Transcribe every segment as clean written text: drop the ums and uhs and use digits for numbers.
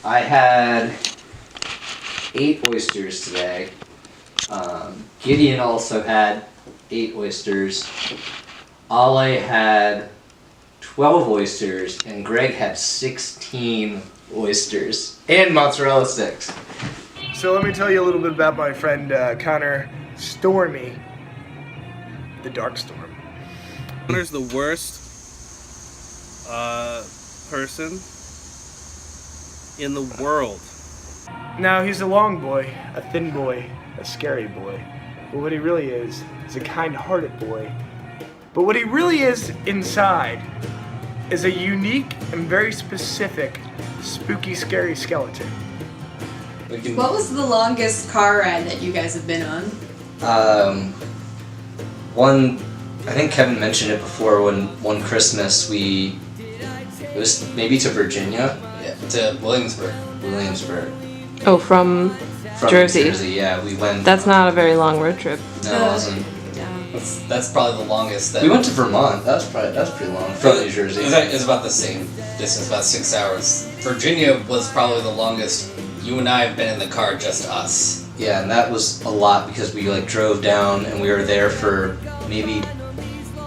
I had 8 oysters today. Gideon also had 8 oysters. Ale had 12 oysters, and Greg had 16 oysters and mozzarella sticks. So let me tell you a little bit about my friend Connor Stormy, the Dark Storm. Connor's the worst person in the world. Now, he's a long boy, a thin boy, a scary boy. But what he really is a kind-hearted boy. But what he really is inside is a unique and very specific, spooky, scary skeleton. What was the longest car ride that you guys have been on? I think Kevin mentioned it before, when one Christmas it was maybe to Virginia? Yeah, to Williamsburg. Oh, from Jersey. Yeah, we went. That's not a very long road trip. No, it wasn't. That's probably the longest. We went to Vermont. That was pretty long. From New Jersey. It's about the same distance, about 6 hours. Virginia was probably the longest. You and I have been in the car, just us. Yeah, and that was a lot because we drove down and we were there for maybe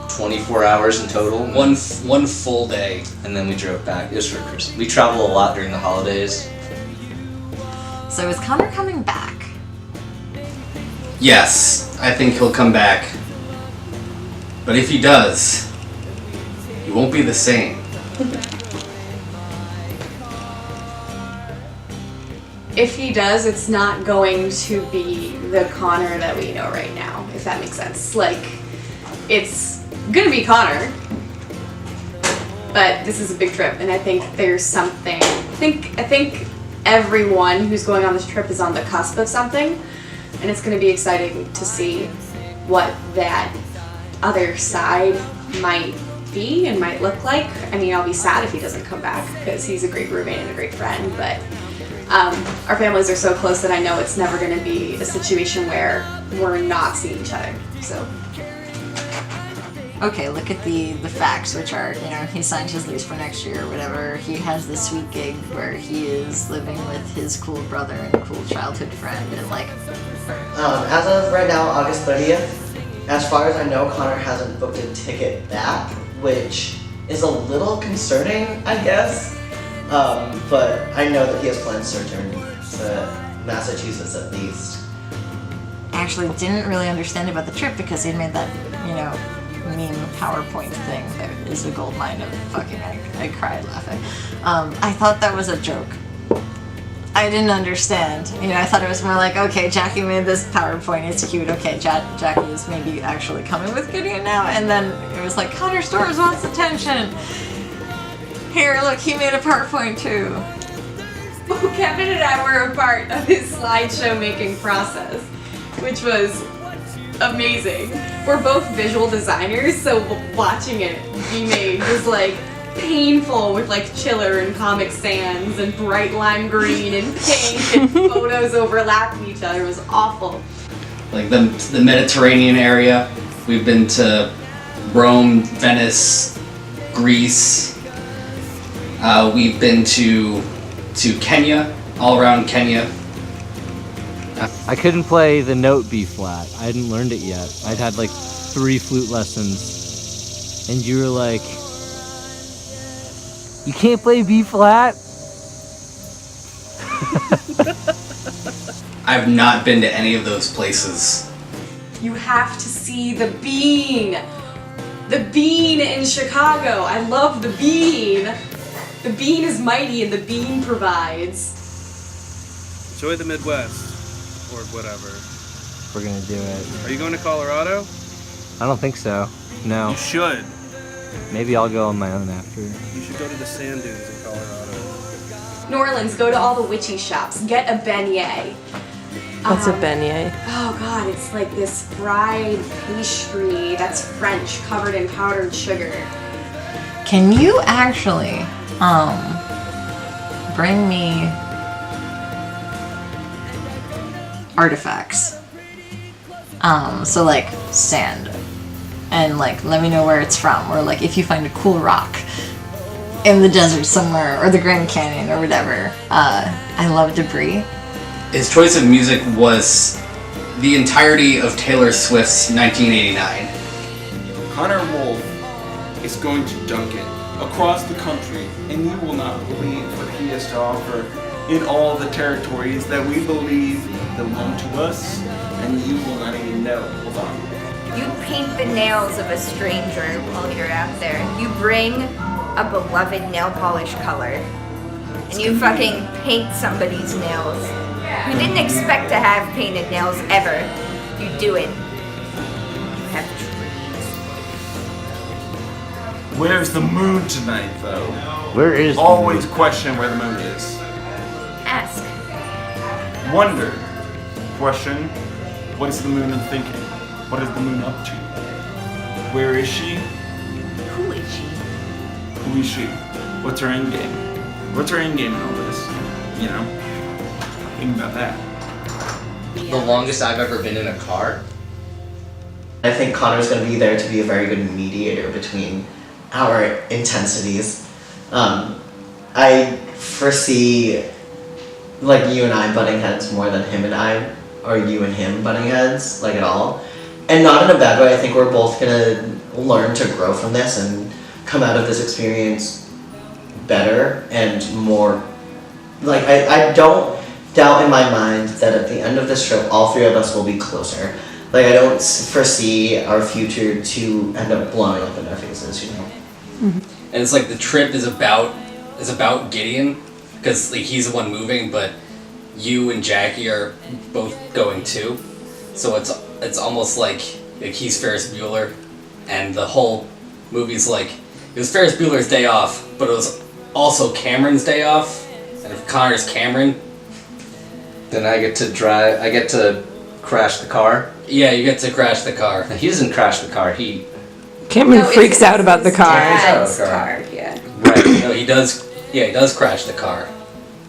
24 hours in total. One full day. And then we drove back. It was for Christmas. We travel a lot during the holidays. So is Connor coming back? Yes, I think he'll come back. But if he does, he won't be the same. If he does, it's not going to be the Connor that we know right now, if that makes sense. Like, it's gonna be Connor, but this is a big trip, and I think there's something. I think everyone who's going on this trip is on the cusp of something, and it's gonna be exciting to see what that other side might be and might look like. I mean, I'll be sad if he doesn't come back because he's a great roommate and a great friend, but our families are so close that I know it's never going to be a situation where we're not seeing each other. So. Okay, look at the facts, which are, he signed his lease for next year or whatever. He has this sweet gig where he is living with his cool brother and cool childhood friend, and as of right now, August 30th, as far as I know, Connor hasn't booked a ticket back, which is a little concerning, I guess. But I know that he has plans to return to Massachusetts at least. I actually didn't really understand about the trip because he made that, meme PowerPoint thing that is a gold mine of fucking, I cried laughing. I thought that was a joke. I didn't understand. I thought it was more like, okay, Jackie made this PowerPoint, it's cute, okay, Jackie is maybe actually coming with Gideon now, and then it was like, Connor Storms wants attention. Here, look, he made a PowerPoint too. Well, Kevin and I were a part of his slideshow making process, which was amazing. We're both visual designers, so watching it be made was painful with Chiller and Comic Sans and bright lime green and pink and photos overlapping each other. It was awful. The Mediterranean area. We've been to Rome, Venice, Greece. We've been to Kenya, all around Kenya. I couldn't play the note B flat. I hadn't learned it yet. I'd had 3 flute lessons, and you were like, "You can't play B flat?" I've not been to any of those places. You have to see the Bean. The Bean in Chicago. I love the Bean. The Bean is mighty and the Bean provides. Enjoy the Midwest, or whatever. We're gonna do it. Are you going to Colorado? I don't think so. No. You should. Maybe I'll go on my own after. You should go to the sand dunes in Colorado. New Orleans, go to all the witchy shops. Get a beignet. What's a beignet? Oh god, it's this fried pastry that's French, covered in powdered sugar. Can you actually, bring me artifacts? So sand. And let me know where it's from, or if you find a cool rock, in the desert somewhere or the Grand Canyon or whatever. I love debris. His choice of music was the entirety of Taylor Swift's 1989. Connor Wolf is going to dunk it across the country, and you will not believe what he has to offer in all the territories that we believe belong to us, and you will not even know. Hold on. You paint the nails of a stranger while you're out there. You bring a beloved nail polish color, and you fucking paint somebody's nails. You didn't expect to have painted nails ever. You do it. You have trees. Where's the moon tonight, though? Where is Always question where the moon is. Ask. Wonder. Question. What is the moon thinking? What is the moon up to? Where is she? Who is she? Who is she? What's her end game? What's her end game in all this? You know? Think about that. The longest I've ever been in a car. I think Connor's going to be there to be a very good mediator between our intensities. I foresee like you and I butting heads more than him and I, or you and him butting heads, like at all. And not in a bad way. I think we're both going to learn to grow from this and come out of this experience better and more. Like, I don't doubt in my mind that at the end of this trip, all three of us will be closer. Like, I don't foresee our future to end up blowing up in our faces, you know? And it's like the trip is about Gideon, because like he's the one moving, but you and Jackie are both going too. So it's almost like he's Ferris Bueller, and the whole movie's like it was Ferris Bueller's day off, but it was also Cameron's day off. And if Connor's Cameron, then I get to drive. I get to crash the car. Yeah, you get to crash the car. He doesn't crash the car. Cameron freaks out about the car. Dad's car, yeah. Right. No, he does. Yeah, he does crash the car.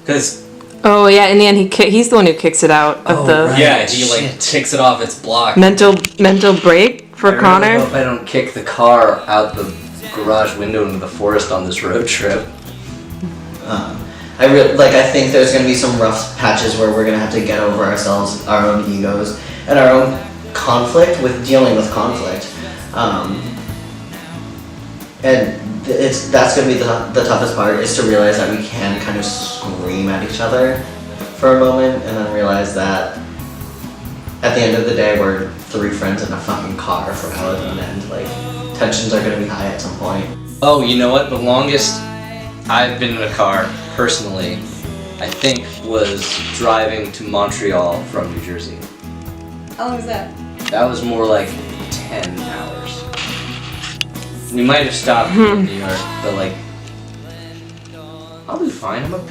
Cause. Oh yeah, in the end he's the one who kicks it out of the. Right. Yeah, he like kicks it off its block. Mental break for Connor. I really hope I don't kick the car out the garage window into the forest on this road trip. I think there's going to be some rough patches where we're going to have to get over ourselves, our own egos, and our own conflict with dealing with conflict. And that's going to be the toughest part, is to realize that we can kind of scream at each other for a moment, and then realize that at the end of the day, we're three friends in a fucking car for hours on end. Like, tensions are going to be high at some point. Oh, you know what? The longest I've been in a car, personally, I think, was driving to Montreal from New Jersey. How long was that? That was more like 10 hours. We might have stopped in New York, but like, I'll be fine. I'm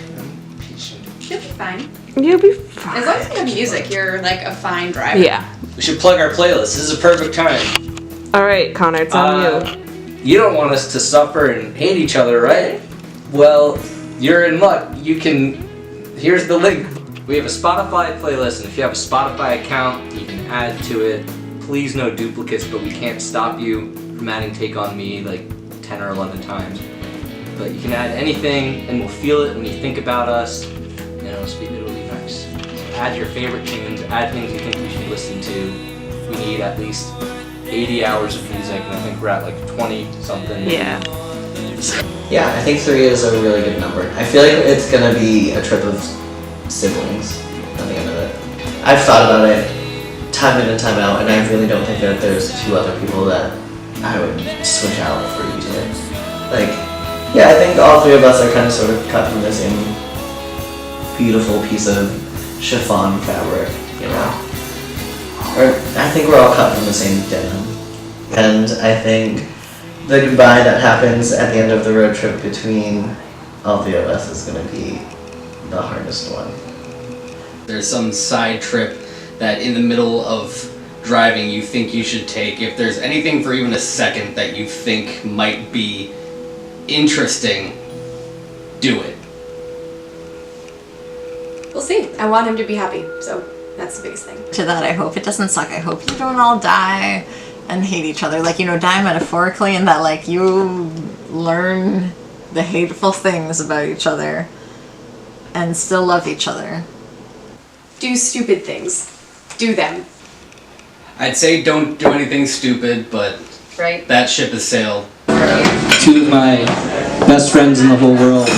patient. You'll be fine. You'll be fine. As long as you have music, you're like a fine driver. Yeah. We should plug our playlist. This is a perfect time. All right, Connor, it's on you. You don't want us to suffer and hate each other, right? Well, you're in luck. Here's the link. We have a Spotify playlist, and if you have a Spotify account, you can add to it. Please no duplicates, but we can't stop you from adding Take On Me like 10 or 11 times. But you can add anything, and we'll feel it when you think about us. It'll be nice. So add your favorite tunes, add things you think we should listen to. We need at least 80 hours of music, and I think we're at like 20 something. Yeah. Yeah, I think 3 is a really good number. I feel like it's gonna be a trip of siblings at the end of it. I've thought about it time in and time out, and I really don't think that there's 2 other people that I would switch out for each other. Like, yeah, I think all 3 of us are kind of sort of cut from the same beautiful piece of chiffon fabric, you know? Or I think we're all cut from the same denim. And I think the goodbye that happens at the end of the road trip between all 3 of us is going to be the hardest one. There's some side trip that in the middle of driving you think you should take. If there's anything for even a second that you think might be interesting, do it. We'll see. I want him to be happy, so that's the biggest thing. To that, I hope it doesn't suck. I hope you don't all die and hate each other. Like, die metaphorically, and that, like, you learn the hateful things about each other and still love each other. Do stupid things. Do them. I'd say don't do anything stupid, but Right? that ship has sailed. Two of my best friends in the whole world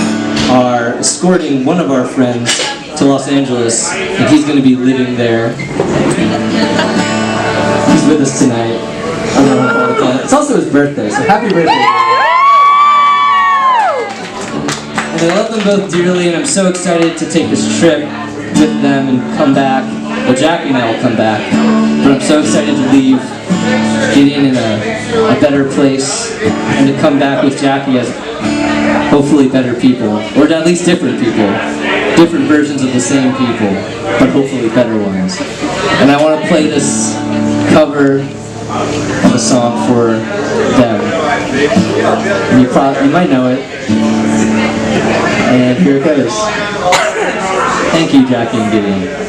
are escorting one of our friends to Los Angeles, and he's going to be living there. He's with us tonight. I don't know what to call it. It's also his birthday, so happy birthday. And I love them both dearly, and I'm so excited to take this trip with them and come back. Well, Jackie and I will come back, but I'm so excited to leave Gideon in a better place, and to come back with Jackie as hopefully better people, or at least different people, different versions of the same people, but hopefully better ones. And I want to play this cover of a song for them. And you might know it. And here it goes. Thank you, Jackie and Gideon.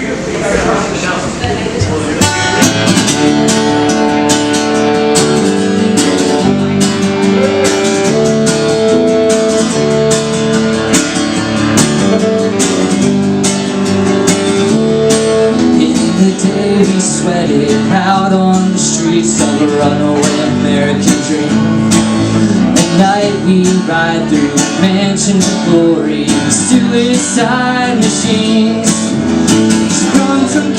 We sweated out on the streets of a runaway American dream. At night we ride through mansions of glory, suicide machines, sprung from